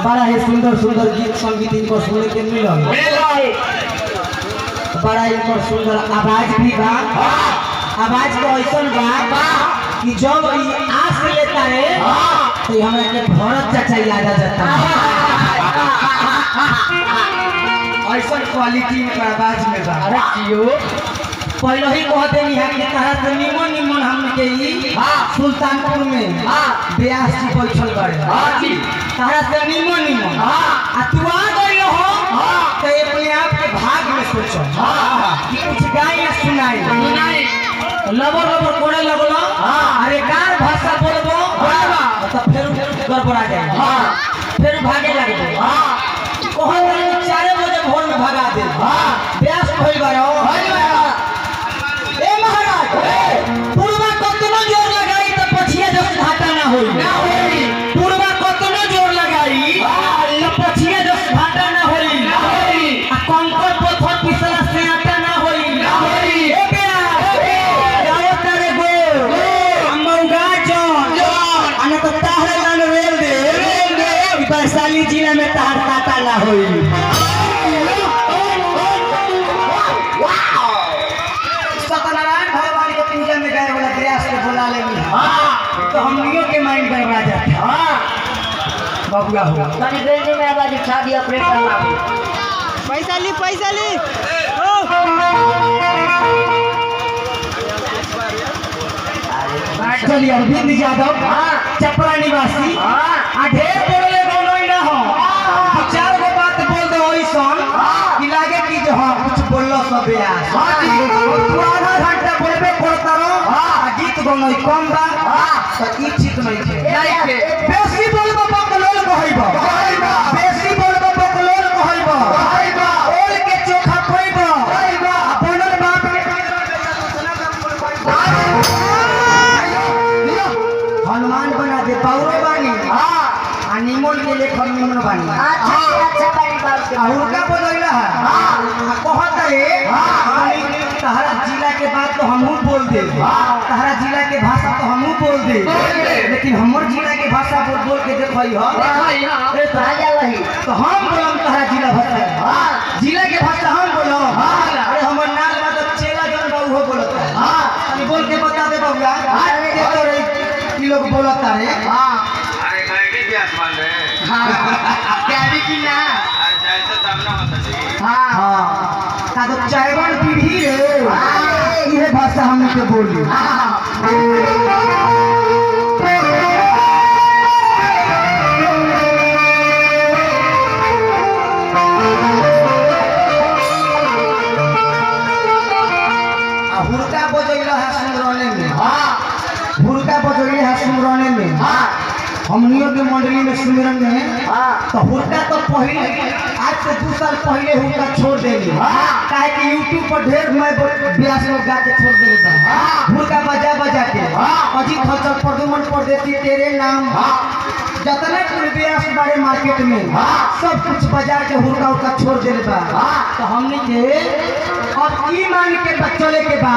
बड़ा ही सुंदर सुंदर गीत संगीत इनको सुनने के मिलल। बड़ा इनको सुंदर आवाज भी बा। आवाज तो ऐसा बा कि जब आस लेता है तो हमरा के भरत चाचा याद आ जाता है। ऐसा क्वालिटी में आवाज में बा। अरे जियो पहले ही कहते नहीं है कि तरह से निमन निमन हमके ही सुल्तानपुर में ब्यास जी बैठल बड़े तरह से निमन निमन आ तू आ गई हो तो अपने आप के भाग में सोचो कि कुछ गाय या सुनाई लबर लबर कोड़े लगलो अरे कार भाषा बोलबो तो फिर गड़बड़ा जाए फिर भागे लगबो कहत 4 बजे भोर में भगा दे ब्यास भइल बारो पूर्वा कतनो जोर लगाई तो पछिया जस घाटा ना होई पूर्वा कतनो जोर लगाई तो पछिया जस घाटा ना होई आ कंकर पत्थर पिसला से आटा ना होई ए बेया जाओ तारे गो मौगा जन अन तो ताहरे गान रेल दे वैशाली जिला में तार काटा ना होई। तो हम लोगों के माइंड गड़बड़ा जाता है बबुआ हो तनी बेंजी में आवाज उठा दिया ऑपरेटर बाबू पैसा ली चलिए अरविंद यादव चपरा निवासी ढेर बोले बोलो ना हो 4 गो बात बोल दो ऐसन कि लागे कि जो हां कुछ बोललो सब यार आधा घंटा बोलबे करता रहो गीत गानो कम बा तो ई ठीक नहीं है बेसी बोलबो बकलोल कहइबो बेसी बोलबो बकलोल कहइबो ओल के चोखा खइबो बनल बाप के हनुमान बना दे पाउरो बानी आ निमन के लेखन निमन बानी अच्छा बानी बाप के हुड़का बजैला है कहत रे तहरा जिला के बात तो हमहू बोल दे तहरा जिला के भाषा तो हमहू बोल दे लेकिन हमर जिला के भाषा बोल बोल के देखई हो राजा वही तो हम बोलम तहरा जिला भाषा जिला के भाषा हम बोलो अरे हमर नाल बा तो चेला जन बाबू हो बोलत है अरे बोल के बता दे बबुआ के तो रे की लोग बोलत रे अरे गाड़ी भी आसमान में गाड़ी की ना अरे जैसे तब ना होता जी हां का तो चायवन पीढ़ी रे ये भाषा हमने के बोली हुड़का बजैला है सुमरने में हुड़का बजैला है सुमरने में हमनियों के मंडली में सुमिरन में तो हुड़का तो पहले आज से 2 साल पहले हुड़का छोड़ देंगे काहे कि यूट्यूब पर ढेर मैं ब्यास लोग गा के छोड़ देले बा हुड़का बजा बजा के अजीत हलचल प्रदुमन परदेसी तेरे नाम जतना कुल ब्यास बारे मार्केट में सब कुछ बजा के हुड़का उड़का छोड़ देले बा तो हमने के अब ई मान के चले के बा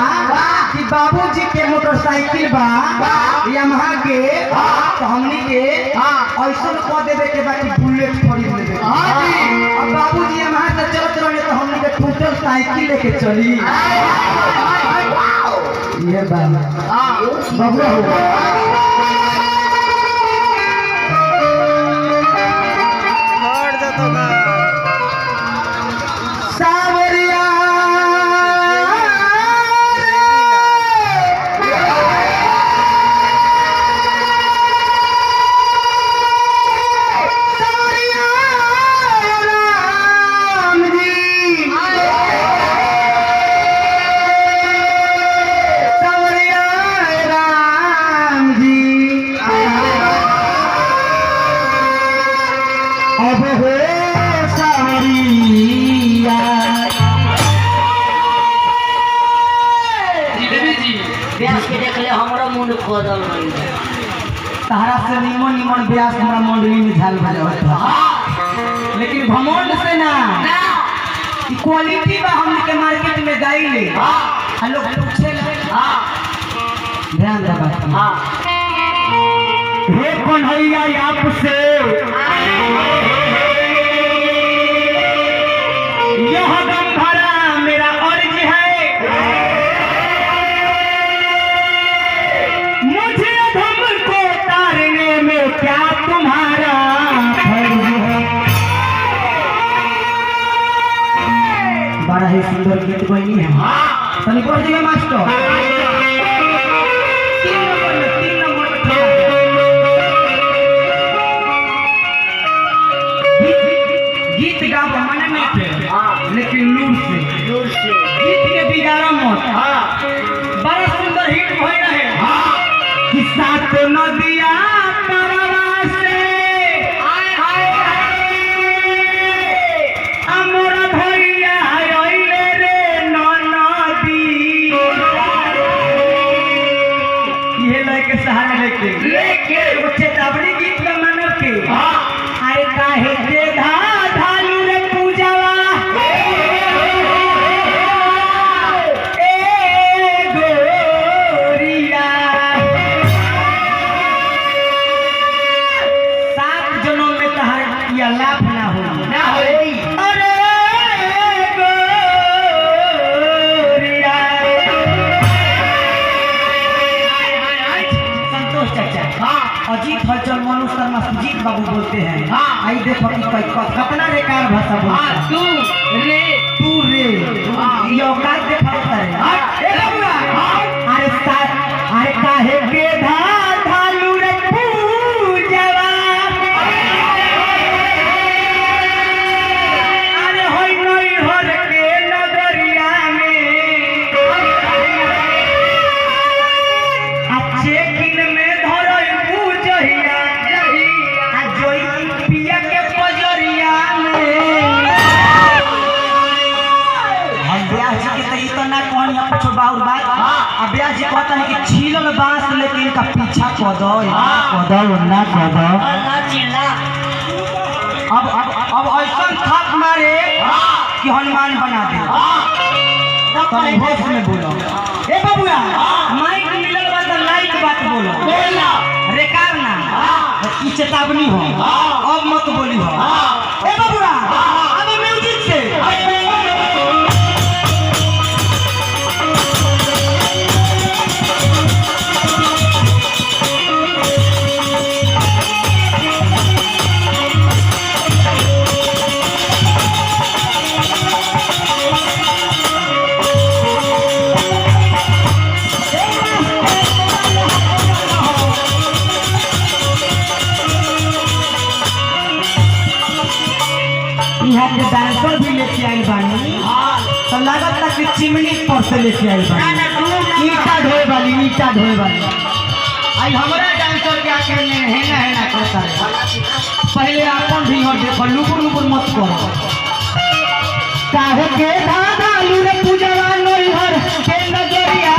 कि बाबूजी के मोटरसाइकिल बा यामाहा के तो हमनी के ऐसा कह देवे के बा कि बुलेट खरीद लेबे अब बाबूजी यामाहा से चलत रहे तो हमनी के टूटल साइकिल लेके चली ये बा बबुआ हो अब हो सावरिया ब्यास के देख ले हमरो मुंड खोदल रही तहरा से निमन निमन ब्यास हमरा मंडली में झाल भले होता लेकिन घमंड से ना क्वालिटी बा हमने के मार्केट में गाई ले हम लोग पूछे ध्यान दे बात हे कन्हैया आपसे मास्टर 3 नंबर में ठोका गीत गाओ मन में पे लेकिन लूर से गीत के बिगाड़ा मत बड़ा सुंदर हिट भई रहे कि सात नदिया परवा से अमर भैया आइले रे नदी ये लेके सहारा लेके वो चेतावनी गीत का मानव के अरे काहे के धालू रे पूजावा ए गोरिया 7 जनों में तहार या लाभ ना हो अरे गोरिया संतोष चाचा अजीत हलचल मनु शर्मा सुजीत बाबू बोलते हैं आई देखो कि कितना रेकार भाषा बोलता है तू रे ये औकात देखा होता है ए बाबूआ अरे काहे के धालू रे पूजवा अरे होई नई हर के नगरिया में अच्छे किन में धरई पूजहिया आ जोई पिया के पजरिया में हम ब्याह जी के तई तो ना कौन या कुछ बाउर बात आ ब्याह जी कहता है कि छीलल बांस लेकिन इनका पीछा कदो ना कदो अब ऐसा थाप मारे कि हनुमान बना दे तनी होश में बोलो ए बाबूआ माइक मिलल बा त लाइक बात बोलो रेकार ना ई चेतावनी हो अब मत बोली हो ए बाबूआ अब म्यूजिक से यहाँ के डांसर भी लेके आई बानी तो लागत ना कि चिमनी पर से लेके आई बानी ईटा ढोए वाली आई हमारा डांसर के आके हेना करता है पहले आपन भी हो देखो लुकुर मत करो काहे के दादा लूरे पूजवा नैहर के नजरिया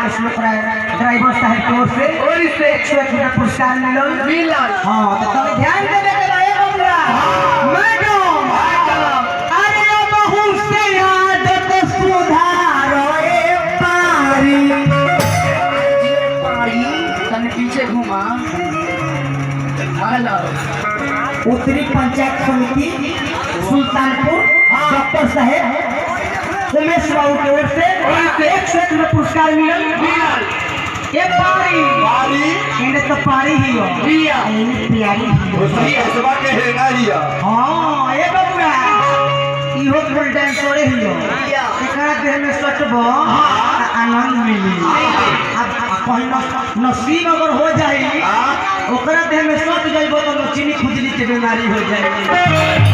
ड्राइवर साहब की ओर से और इससे 101 रुपया पुरस्कार मिला हाँ तो तब ध्यान देवे के भाई बंगला मैडम अरे बहुत से आदत सुधारो ए पारी तने पीछे घुमा हेलो उत्तरी पंचायत समिति सुल्तानपुर डॉक्टर साहब उमेश बाबू की ओर से 101 रुपया पुरस्कार मिला ये पारी इन्हें तो पारी ही हो लिया इन्हें प्यारी ही हो हाँ ये बबुआ इहो फुल डांस करे ही हो एकरा देह में सटबो आनंद मिली अब कहीं नसीब अगर हो जाई ओकरा देह में सट जाइबो तो चीनी खुजली के बीमारी हो जाएगी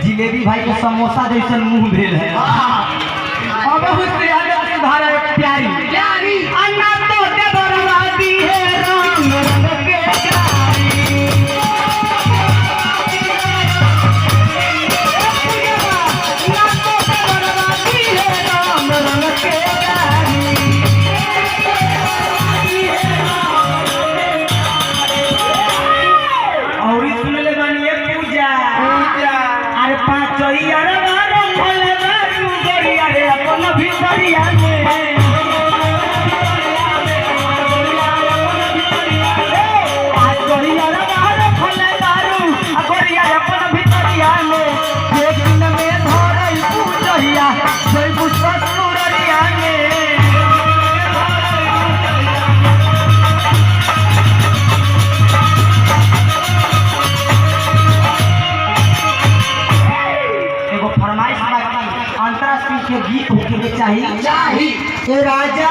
जिलेबी भाई के समोसा जैसे मुंह भेल है अब उससे आगे सुधार है प्यारी अन्ना तो के बर्बादी है रंग रंग के प्यारी अन्ना तो के बर्बादी है रंग रंग के प्यारी और सुन ले बानी पूजा अरे पाँचोई अरे बारो भले बारू गोरिया रे अपन भितरिया में पाँचोई अरे बारो भले बारू गोरिया अपन भितरिया में एक दिन में धरई पूजहिया जय पुष्प सुररिया में फरमाइश बाकी अंतरा सिंह के गीत होके चाहिए ए राजा